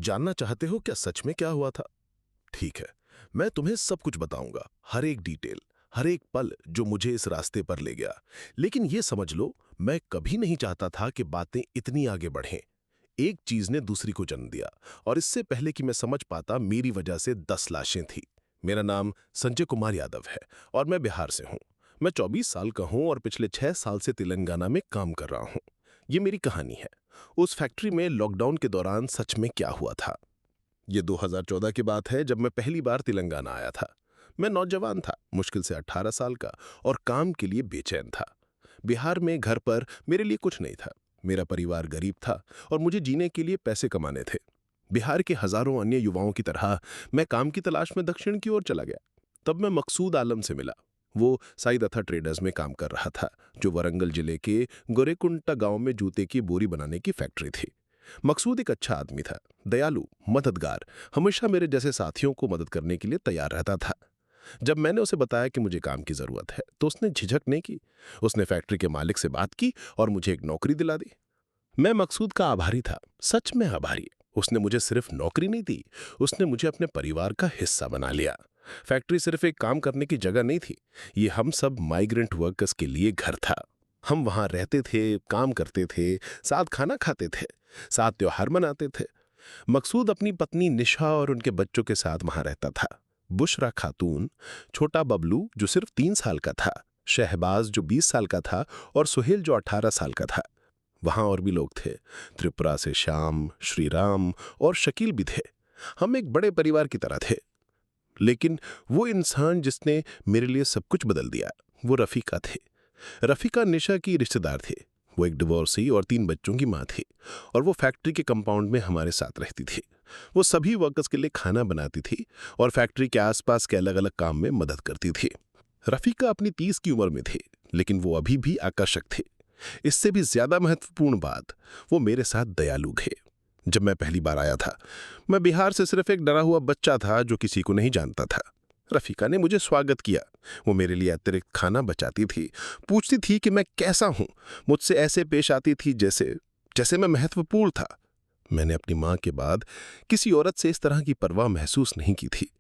जानना चाहते हो क्या सच में क्या हुआ था? ठीक है, मैं तुम्हें सब कुछ बताऊंगा, हर एक डिटेल, हर एक पल जो मुझे इस रास्ते पर ले गया। लेकिन ये समझ लो, मैं कभी नहीं चाहता था कि बातें इतनी आगे बढ़ें। एक चीज ने दूसरी को जन्म दिया, और इससे पहले कि मैं समझ पाता, मेरी वजह से 10 लाशें थी। मेरा नाम संजय कुमार यादव है, और मैं बिहार से हूँ। मैं 24 साल का हूँ और पिछले 6 साल से तेलंगाना में काम कर रहा हूँ। ये मेरी कहानी है। उस फैक्ट्री में लॉकडाउन के दौरान सच में क्या हुआ था। ये 2014 की बात है, जब मैं पहली बार तेलंगाना आया था। मैं नौजवान था, मुश्किल से 18 साल का, और काम के लिए बेचैन था। बिहार में घर पर मेरे लिए कुछ नहीं था। मेरा परिवार गरीब था और मुझे जीने के लिए पैसे कमाने थे। बिहार के हजारों अन्य युवाओं की तरह मैं काम की तलाश में दक्षिण की ओर चला गया। तब मैं मकसूद आलम से मिला। वो साईदत्ता ट्रेडर्स में काम कर रहा था, जो वरंगल जिले के गोरेकुंटा गांव में जूते की बोरी बनाने की फैक्ट्री थी। मकसूद एक अच्छा आदमी था, दयालु, मददगार, हमेशा मेरे जैसे साथियों को मदद करने के लिए तैयार रहता था। जब मैंने उसे बताया कि मुझे काम की जरूरत है, तो उसने झिझक नहीं की। उसने फैक्ट्री के मालिक से बात की और मुझे एक नौकरी दिला दी। मैं मकसूद का आभारी था, सच में आभारी। उसने मुझे सिर्फ नौकरी नहीं दी, उसने मुझे अपने परिवार का हिस्सा बना लिया। फैक्ट्री सिर्फ एक काम करने की जगह नहीं थी, ये हम सब माइग्रेंट वर्कर्स के लिए घर था। हम वहां रहते थे, काम करते थे, साथ खाना खाते थे, साथ त्योहार मनाते थे। मकसूद अपनी पत्नी निशा और उनके बच्चों के साथ वहां रहता था। बुशरा खातून, छोटा बबलू जो सिर्फ 3 साल का था, शहबाज जो 20 साल का था, और सुहेल जो 18 साल का था। वहां और भी लोग थे, त्रिपुरा से श्याम, श्रीराम और शकील भी थे। हम एक बड़े परिवार की तरह थे। लेकिन वो इंसान जिसने मेरे लिए सब कुछ बदल दिया, वो रफीका थे। रफीका निशा की रिश्तेदार थे। वो एक डिवोर्सी और 3 बच्चों की माँ थी, और वो फैक्ट्री के कंपाउंड में हमारे साथ रहती थी। वो सभी वर्कर्स के लिए खाना बनाती थी और फैक्ट्री के आसपास के अलग अलग काम में मदद करती थी। रफीका अपनी 30 की उम्र में थी, लेकिन वो अभी भी आकर्षक थे। इससे भी ज्यादा महत्वपूर्ण बात, वो मेरे साथ दयालु थे। जब मैं पहली बार आया था, मैं बिहार से सिर्फ एक डरा हुआ बच्चा था जो किसी को नहीं जानता था। रफीका ने मुझे स्वागत किया। वो मेरे लिए अतिरिक्त खाना बचाती थी, पूछती थी कि मैं कैसा हूं, मुझसे ऐसे पेश आती थी जैसे जैसे मैं महत्वपूर्ण था। मैंने अपनी मां के बाद किसी औरत से इस तरह की परवाह महसूस नहीं की थी।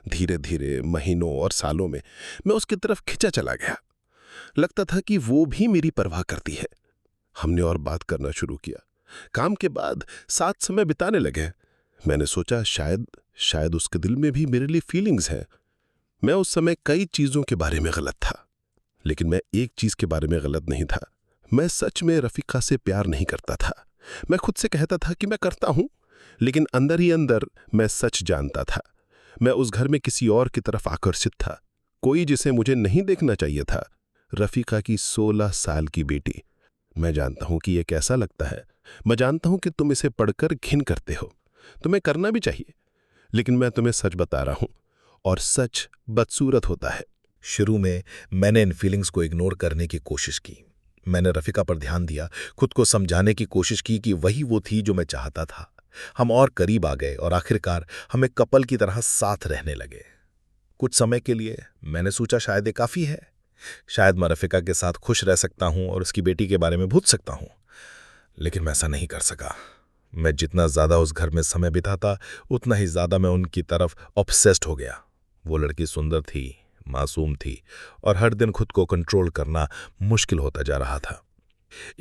धीरे धीरे महीनों और सालों में मैं उसकी तरफ खिंचा चला गया। लगता था कि वो भी मेरी परवाह करती है। हमने और बात करना शुरू किया। काम के बाद साथ समय बिताने लगे। मैंने सोचा शायद शायद उसके दिल में भी मेरे लिए फीलिंग्स हैं। मैं उस समय कई चीजों के बारे में गलत था, लेकिन मैं एक चीज के बारे में गलत नहीं था। मैं सच में रफीका से प्यार नहीं करता था। मैं खुद से कहता था कि मैं करता हूं, लेकिन अंदर ही अंदर मैं सच जानता था। मैं उस घर में किसी और की तरफ आकर्षित था, कोई जिसे मुझे नहीं देखना चाहिए था। रफीका की 16 साल की बेटी। मैं जानता हूं कि यह कैसा लगता है। मैं जानता हूं कि तुम इसे पढ़कर घिन करते हो। तुम्हें करना भी चाहिए, लेकिन मैं तुम्हें सच बता रहा हूं, और सच बदसूरत होता है। शुरू में मैंने इन फीलिंग्स को इग्नोर करने की कोशिश की। मैंने रफीका पर ध्यान दिया, खुद को समझाने की कोशिश की कि वही वो थी जो मैं चाहता था। हम और करीब आ गए और आखिरकार हम एक कपल की तरह साथ रहने लगे। कुछ समय के लिए मैंने सोचा शायद ये काफ़ी है। शायद मैं रफीका के साथ खुश रह सकता हूं और उसकी बेटी के बारे में भूल सकता हूं। लेकिन मैं ऐसा नहीं कर सका। मैं जितना ज़्यादा उस घर में समय बिताता, उतना ही ज़्यादा मैं उनकी तरफ ऑब्सेस्ड हो गया। वो लड़की सुंदर थी, मासूम थी, और हर दिन खुद को कंट्रोल करना मुश्किल होता जा रहा था।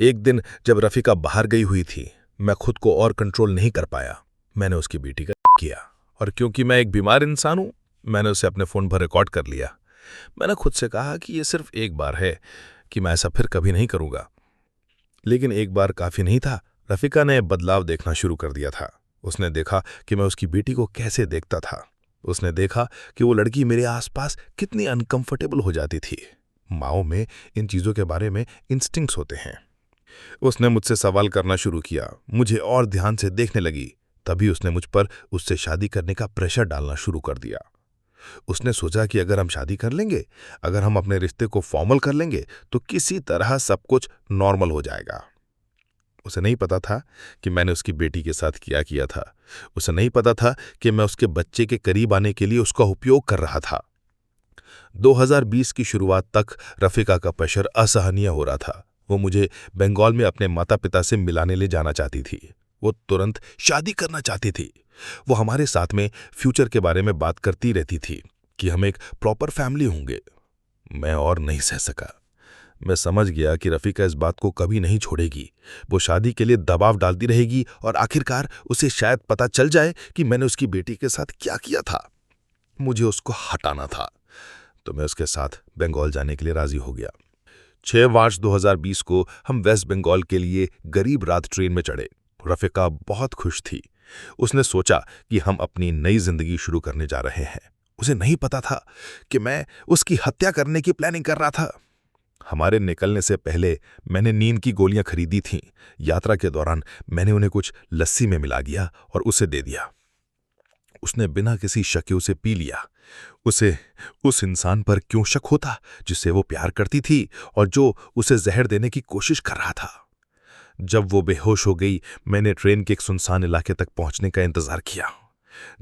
एक दिन जब रफीका बाहर गई हुई थी, मैं खुद को और कंट्रोल नहीं कर पाया। मैंने उसकी बेटी का किया, और क्योंकि मैं एक बीमार इंसान हूं, मैंने उसे अपने फ़ोन पर रिकॉर्ड कर लिया। मैंने खुद से कहा कि यह सिर्फ एक बार है, कि मैं ऐसा फिर कभी नहीं करूंगा। लेकिन एक बार काफ़ी नहीं था। रफीका ने बदलाव देखना शुरू कर दिया था। उसने देखा कि मैं उसकी बेटी को कैसे देखता था। उसने देखा कि वो लड़की मेरे आसपास कितनी अनकंफर्टेबल हो जाती थी। माओ में इन चीज़ों के बारे में इंस्टिंक्ट्स होते हैं। उसने मुझसे सवाल करना शुरू किया, मुझे और ध्यान से देखने लगी। तभी उसने मुझ पर उससे शादी करने का प्रेशर डालना शुरू कर दिया। उसने सोचा कि अगर हम शादी कर लेंगे, अगर हम अपने रिश्ते को फॉर्मल कर लेंगे, तो किसी तरह सब कुछ नॉर्मल हो जाएगा। उसे नहीं पता था कि मैंने उसकी बेटी के साथ क्या किया था। उसे नहीं पता था कि मैं उसके बच्चे के करीब आने के लिए उसका उपयोग कर रहा था। 2020 की शुरुआत तक रफीका का प्रेशर असहनीय हो रहा था। वो मुझे बंगाल में अपने माता पिता से मिलाने ले जाना चाहती थी। वो तुरंत शादी करना चाहती थी। वो हमारे साथ में फ्यूचर के बारे में बात करती रहती थी कि हम एक प्रॉपर फैमिली होंगे। मैं और नहीं सह सका। मैं समझ गया कि रफ़ीका इस बात को कभी नहीं छोड़ेगी। वो शादी के लिए दबाव डालती रहेगी और आखिरकार उसे शायद पता चल जाए कि मैंने उसकी बेटी के साथ क्या किया था। मुझे उसको हटाना था, तो मैं उसके साथ बंगाल जाने के लिए राजी हो गया। 6 मार्च 2020 को हम वेस्ट बंगाल के लिए गरीब रात ट्रेन में चढ़े। रफ़ीका बहुत खुश थी। उसने सोचा कि हम अपनी नई जिंदगी शुरू करने जा रहे हैं। उसे नहीं पता था कि मैं उसकी हत्या करने की प्लानिंग कर रहा था। हमारे निकलने से पहले मैंने नींद की गोलियां खरीदी थीं। यात्रा के दौरान मैंने उन्हें कुछ लस्सी में मिला दिया और उसे दे दिया। उसने बिना किसी शक के उसे पी लिया। उसे उस इंसान पर क्यों शक होता जिसे वो प्यार करती थी और जो उसे जहर देने की कोशिश कर रहा था। जब वो बेहोश हो गई, मैंने ट्रेन के एक सुनसान इलाके तक पहुंचने का इंतजार किया।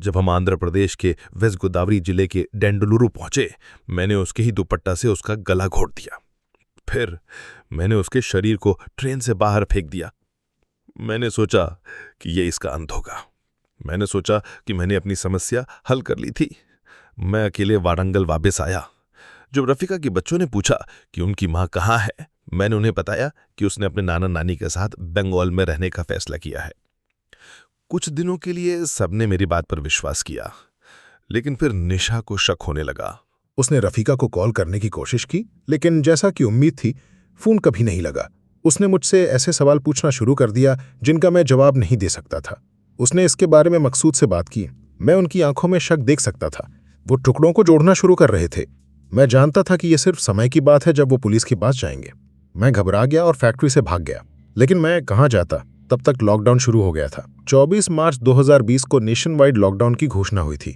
जब हम आंध्र प्रदेश के वेस्ट गोदावरी जिले के डेंडलुरु पहुंचे, मैंने उसके ही दुपट्टा से उसका गला घोट दिया। फिर मैंने उसके शरीर को ट्रेन से बाहर फेंक दिया। मैंने सोचा कि ये इसका अंत होगा। मैंने सोचा कि मैंने अपनी समस्या हल कर ली थी। मैं अकेले वारंगल वापस आया। जब रफ़ीका के बच्चों ने पूछा कि उनकी माँ कहाँ है, मैंने उन्हें बताया कि उसने अपने नाना नानी के साथ बंगाल में रहने का फैसला किया है। कुछ दिनों के लिए सबने मेरी बात पर विश्वास किया, लेकिन फिर निशा को शक होने लगा। उसने रफ़ीका को कॉल करने की कोशिश की, लेकिन जैसा कि उम्मीद थी, फ़ोन कभी नहीं लगा। उसने मुझसे ऐसे सवाल पूछना शुरू कर दिया जिनका मैं जवाब नहीं दे सकता था। उसने इसके बारे में मकसूद से बात की। मैं उनकी आंखों में शक देख सकता था। वो टुकड़ों को जोड़ना शुरू कर रहे थे। मैं जानता था कि यह सिर्फ समय की बात है जब वो पुलिस के पास जाएंगे। मैं घबरा गया और फैक्ट्री से भाग गया, लेकिन मैं कहाँ जाता। तब तक लॉकडाउन शुरू हो गया था। 24 मार्च 2020 को नेशन वाइड लॉकडाउन की घोषणा हुई थी।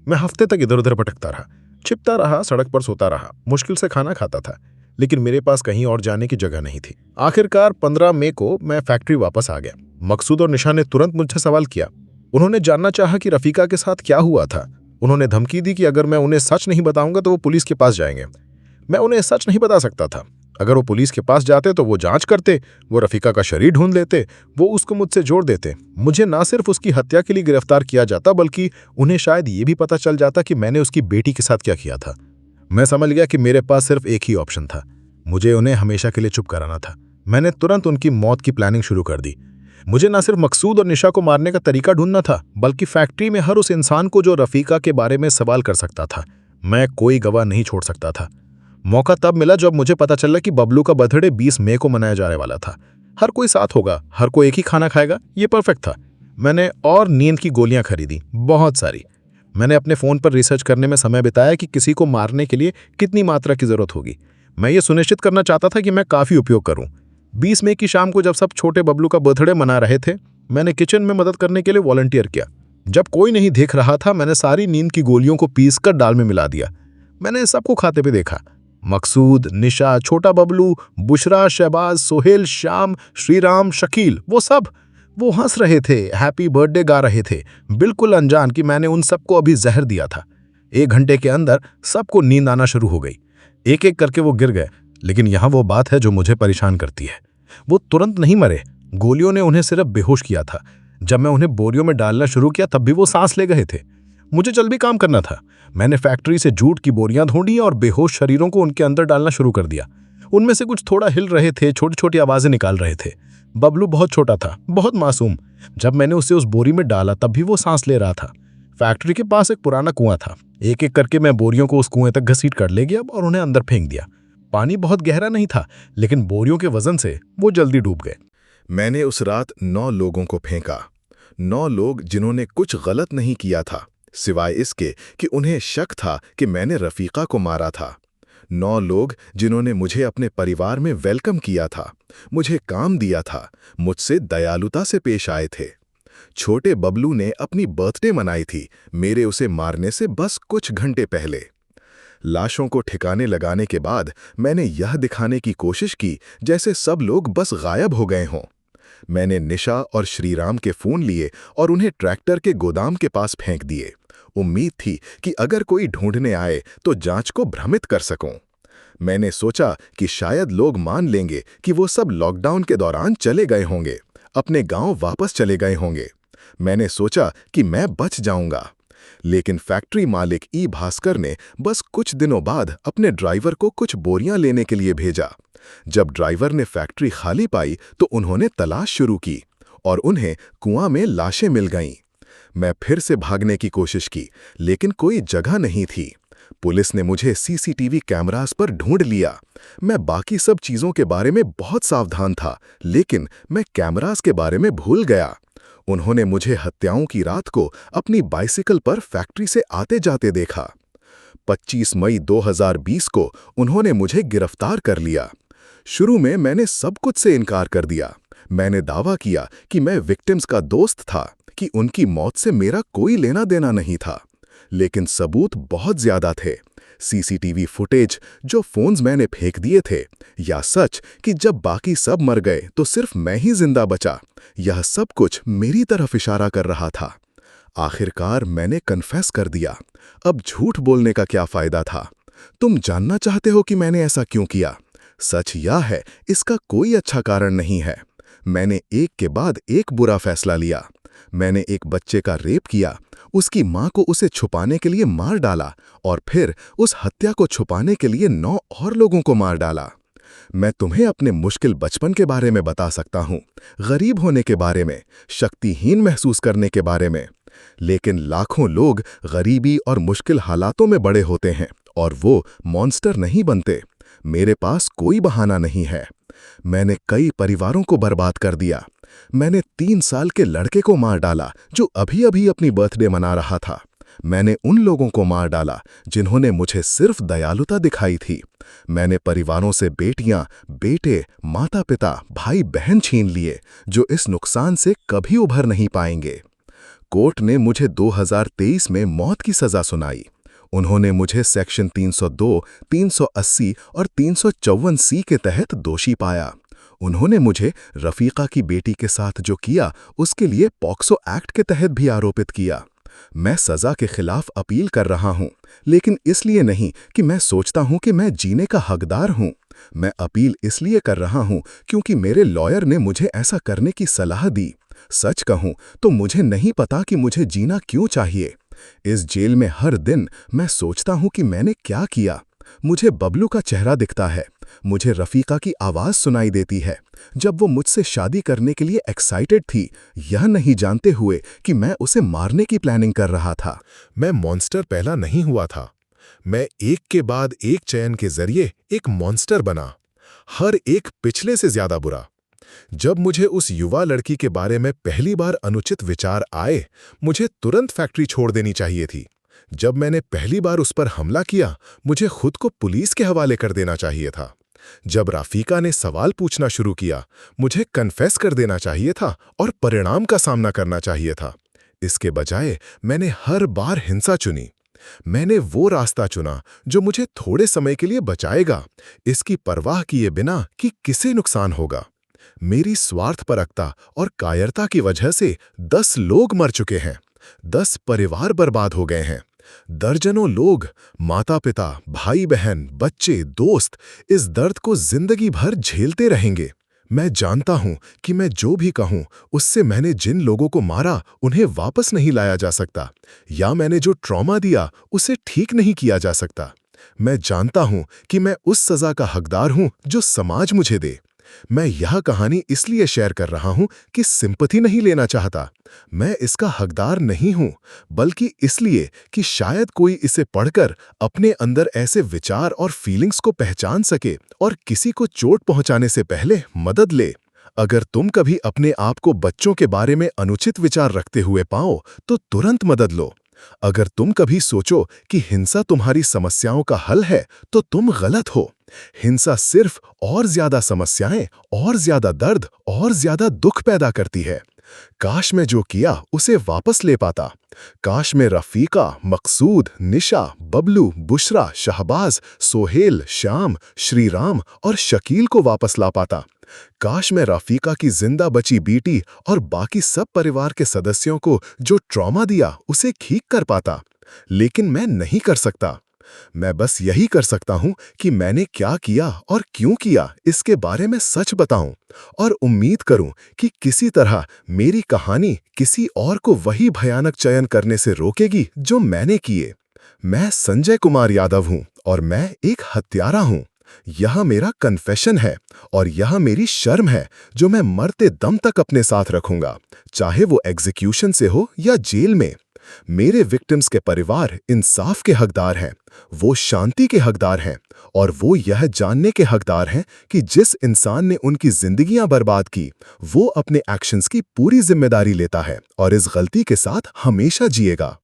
मैं हफ्ते तक इधर उधर भटकता रहा, छिपता रहा, सड़क पर सोता रहा, मुश्किल से खाना खाता था, लेकिन मेरे पास कहीं और जाने की जगह नहीं थी। आखिरकार 15 मई को मैं फैक्ट्री वापस आ गया। मकसूद और निशा ने तुरंत मुझसे सवाल किया। उन्होंने जानना चाहा कि रफ़ीका के साथ क्या हुआ था। उन्होंने धमकी दी कि अगर मैं उन्हें सच नहीं बताऊंगा तो वो पुलिस के पास जाएंगे। मैं उन्हें सच नहीं बता सकता था। अगर वो पुलिस के पास जाते तो वो जांच करते, वो रफ़ीका का शरीर ढूंढ लेते, वो उसको मुझसे जोड़ देते। मुझे ना सिर्फ उसकी हत्या के लिए गिरफ्तार किया जाता, बल्कि उन्हें शायद ये भी पता चल जाता कि मैंने उसकी बेटी के साथ क्या किया था। मैं समझ गया कि मेरे पास सिर्फ एक ही ऑप्शन था। मुझे उन्हें हमेशा के लिए चुप कराना था। मैंने तुरंत उनकी मौत की प्लानिंग शुरू कर दी। मुझे ना सिर्फ मकसूद और निशा को मारने का तरीका ढूंढना था, बल्कि फैक्ट्री में हर उस इंसान को जो रफ़ीका के बारे में सवाल कर सकता था। मैं कोई गवाह नहीं छोड़ सकता था। मौका तब मिला जब मुझे पता चला कि बबलू का बर्थडे 20 मई को मनाया जाने वाला था। हर कोई साथ होगा, हर कोई एक ही खाना खाएगा, ये परफेक्ट था। मैंने और नींद की गोलियां खरीदी, बहुत सारी। मैंने अपने फ़ोन पर रिसर्च करने में समय बिताया कि किसी को मारने के लिए कितनी मात्रा की ज़रूरत होगी। मैं ये सुनिश्चित करना चाहता था कि मैं काफ़ी उपयोग करूं। 20 मई की शाम को जब सब छोटे बबलू का बर्थडे मना रहे थे, मैंने किचन में मदद करने के लिए वॉलंटियर किया। जब कोई नहीं देख रहा था, मैंने सारी नींद की गोलियों को पीसकर दाल में मिला दिया। मैंने सबको खाते पे देखा। मकसूद, निशा, छोटा बबलू, बुशरा, शहबाज, सोहेल, श्याम, श्रीराम, शकील, वो हंस रहे थे, हैप्पी बर्थडे गा रहे थे, बिल्कुल अनजान कि मैंने उन सबको अभी जहर दिया था। 1 घंटे के अंदर सबको नींद आना शुरू हो गई। एक एक करके वो गिर गए। लेकिन यहाँ वो बात है जो मुझे परेशान करती है। वो तुरंत नहीं मरे। गोलियों ने उन्हें सिर्फ बेहोश किया था। जब मैं उन्हें बोरियों में डालना शुरू किया तब भी वो सांस ले गए थे। मुझे जल्दी काम करना था। मैंने फैक्ट्री से जूट की बोरियां ढूंढी और बेहोश शरीरों को उनके अंदर डालना शुरू कर दिया। उनमें से कुछ थोड़ा हिल रहे थे, छोटी छोटी आवाजें निकाल रहे थे। बबलू बहुत छोटा था, बहुत मासूम। जब मैंने उसे उस बोरी में डाला तब भी वो सांस ले रहा था। फैक्ट्री के पास एक पुराना कुआं था। एक एक करके मैं बोरियों को उस कुएं तक घसीट कर ले गया और उन्हें अंदर फेंक दिया। पानी बहुत गहरा नहीं था, लेकिन बोरियों के वजन से वो जल्दी डूब गए। मैंने उस रात 9 लोगों को फेंका। 9 लोग जिन्होंने कुछ गलत नहीं किया था, सिवाय इसके कि उन्हें शक था कि मैंने रफ़ीका को मारा था। 9 लोग जिन्होंने मुझे अपने परिवार में वेलकम किया था, मुझे काम दिया था, मुझसे दयालुता से पेश आए थे। छोटे बबलू ने अपनी बर्थडे मनाई थी, मेरे उसे मारने से बस कुछ घंटे पहले। लाशों को ठिकाने लगाने के बाद मैंने यह दिखाने की कोशिश की जैसे सब लोग बस गायब हो गए हों। मैंने निशा और श्रीराम के फ़ोन लिए और उन्हें ट्रैक्टर के गोदाम के पास फेंक दिए। उम्मीद थी कि अगर कोई ढूंढने आए तो जांच को भ्रमित कर सकूं। मैंने सोचा कि शायद लोग मान लेंगे कि वो सब लॉकडाउन के दौरान चले गए होंगे। अपने गांव वापस चले गए होंगे। मैंने सोचा कि मैं बच जाऊंगा, लेकिन फैक्ट्री मालिक ई भास्कर ने बस कुछ दिनों बाद अपने ड्राइवर को कुछ बोरियां लेने के लिए भेजा। जब ड्राइवर ने फैक्ट्री खाली पाई तो उन्होंने तलाश शुरू की और उन्हें कुआं में लाशें मिल गईं। मैं फिर से भागने की कोशिश की, लेकिन कोई जगह नहीं थी। पुलिस ने मुझे सीसीटीवी कैमरास पर ढूंढ लिया। मैं बाकी सब चीजों के बारे में बहुत सावधान था, लेकिन मैं कैमरास के बारे में भूल गया। उन्होंने मुझे हत्याओं की रात को अपनी बाइसिकल पर फैक्ट्री से आते जाते देखा। 25 मई 2020 को उन्होंने मुझे गिरफ्तार कर लिया। शुरू में मैंने सब कुछ से इनकार कर दिया। मैंने दावा किया कि मैं विक्टिम्स का दोस्त था, कि उनकी मौत से मेरा कोई लेना देना नहीं था। लेकिन सबूत बहुत ज्यादा थे। सीसीटीवी फुटेज, जो फोन्स मैंने फेंक दिए थे, या सच कि जब बाकी सब मर गए तो सिर्फ मैं ही जिंदा बचा, यह सब कुछ मेरी तरफ इशारा कर रहा था। आखिरकार मैंने कन्फेस कर दिया। अब झूठ बोलने का क्या फायदा था? तुम जानना चाहते हो कि मैंने ऐसा क्यों किया? सच यह है, इसका कोई अच्छा कारण नहीं है। मैंने एक के बाद एक बुरा फैसला लिया। मैंने एक बच्चे का रेप किया, उसकी मां को उसे छुपाने के लिए मार डाला और फिर उस हत्या को छुपाने के लिए 9 और लोगों को मार डाला। मैं तुम्हें अपने मुश्किल बचपन के बारे में बता सकता हूं, गरीब होने के बारे में, शक्तिहीन महसूस करने के बारे में। लेकिन लाखों लोग गरीबी और मुश्किल हालातों में बड़े होते हैं और वो मॉन्स्टर नहीं बनते। मेरे पास कोई बहाना नहीं है। मैंने कई परिवारों को बर्बाद कर दिया। मैंने 3 साल के लड़के को मार डाला जो अभी अभी अपनी बर्थडे मना रहा था। मैंने उन लोगों को मार डाला जिन्होंने मुझे सिर्फ दयालुता दिखाई थी। मैंने परिवारों से बेटियां, बेटे, माता पिता, भाई बहन छीन लिए जो इस नुकसान से कभी उभर नहीं पाएंगे। कोर्ट ने मुझे 2023 में मौत की सजा सुनाई। उन्होंने मुझे सेक्शन 302, 380 और 354C के तहत दोषी पाया। उन्होंने मुझे रफीका की बेटी के साथ जो किया उसके लिए पॉक्सो एक्ट के तहत भी आरोपित किया। मैं सजा के खिलाफ अपील कर रहा हूं, लेकिन इसलिए नहीं कि मैं सोचता हूं कि मैं जीने का हकदार हूं। मैं अपील इसलिए कर रहा हूं क्योंकि मेरे लॉयर ने मुझे ऐसा करने की सलाह दी। सच कहूं तो मुझे नहीं पता कि मुझे जीना क्यों चाहिए। इस जेल में हर दिन मैं सोचता हूं कि मैंने क्या किया। मुझे बबलू का चेहरा दिखता है, मुझे रफीका की आवाज सुनाई देती है जब वो मुझसे शादी करने के लिए एक्साइटेड थी, यह नहीं जानते हुए कि मैं उसे मारने की प्लानिंग कर रहा था। मैं मॉन्स्टर पहला नहीं हुआ था। मैं एक के बाद एक चयन के जरिए एक मॉन्स्टर बना, हर एक पिछले से ज्यादा बुरा। जब मुझे उस युवा लड़की के बारे में पहली बार अनुचित विचार आए, मुझे तुरंत फैक्ट्री छोड़ देनी चाहिए थी। जब मैंने पहली बार उस पर हमला किया, मुझे खुद को पुलिस के हवाले कर देना चाहिए था। जब राफीका ने सवाल पूछना शुरू किया, मुझे कन्फेस कर देना चाहिए था और परिणाम का सामना करना चाहिए था। इसके बजाय मैंने हर बार हिंसा चुनी। मैंने वो रास्ता चुना जो मुझे थोड़े समय के लिए बचाएगा, इसकी परवाह किए बिना कि किसे नुकसान होगा। मेरी स्वार्थपरकता और कायरता की वजह से 10 लोग मर चुके हैं, 10 परिवार बर्बाद हो गए हैं। दर्जनों लोग, माता पिता, भाई बहन, बच्चे, दोस्त, इस दर्द को जिंदगी भर झेलते रहेंगे। मैं जानता हूं कि मैं जो भी कहूं उससे मैंने जिन लोगों को मारा उन्हें वापस नहीं लाया जा सकता, या मैंने जो ट्रॉमा दिया उसे ठीक नहीं किया जा सकता। मैं जानता हूं कि मैं उस सजा का हकदार हूं जो समाज मुझे दे। मैं यह कहानी इसलिए शेयर कर रहा हूं कि सिंपैथी नहीं लेना चाहता। मैं इसका हकदार नहीं हूं, बल्कि इसलिए कि शायद कोई इसे पढ़कर अपने अंदर ऐसे विचार और फीलिंग्स को पहचान सके और किसी को चोट पहुंचाने से पहले मदद ले। अगर तुम कभी अपने आप को बच्चों के बारे में अनुचित विचार रखते हुए पाओ तो तुरंत मदद लो। अगर तुम कभी सोचो कि हिंसा तुम्हारी समस्याओं का हल है तो तुम गलत हो। हिंसा सिर्फ और ज्यादा समस्याएं, और ज्यादा दर्द, और ज्यादा दुख पैदा करती है। काश मैं जो किया उसे वापस ले पाता। काश मैं रफीका, मकसूद, निशा, बबलू, बुशरा, शहबाज, सोहेल, श्याम, श्रीराम और शकील को वापस ला पाता। काश मैं रफीका की जिंदा बची बेटी और बाकी सब परिवार के सदस्यों को जो ट्रॉमा दिया उसे ठीक कर पाता। लेकिन मैं नहीं कर सकता। मैं बस यही कर सकता हूं कि मैंने क्या किया और क्यों किया इसके बारे में सच बताऊं और उम्मीद करूं कि किसी तरह मेरी कहानी किसी और को वही भयानक चयन करने से रोकेगी जो मैंने किए। मैं संजय कुमार यादव हूं और मैं एक हत्यारा हूं। यह मेरा कन्फेशन है और यह मेरी शर्म है जो मैं मरते दम तक अपने साथ रखूंगा, चाहे वो एग्जीक्यूशन से हो या जेल में। मेरे विक्टिम्स के परिवार इंसाफ के हकदार हैं, वो शांति के हकदार हैं और वो यह जानने के हकदार हैं कि जिस इंसान ने उनकी जिंदगियां बर्बाद की वो अपने एक्शंस की पूरी जिम्मेदारी लेता है और इस गलती के साथ हमेशा जिएगा।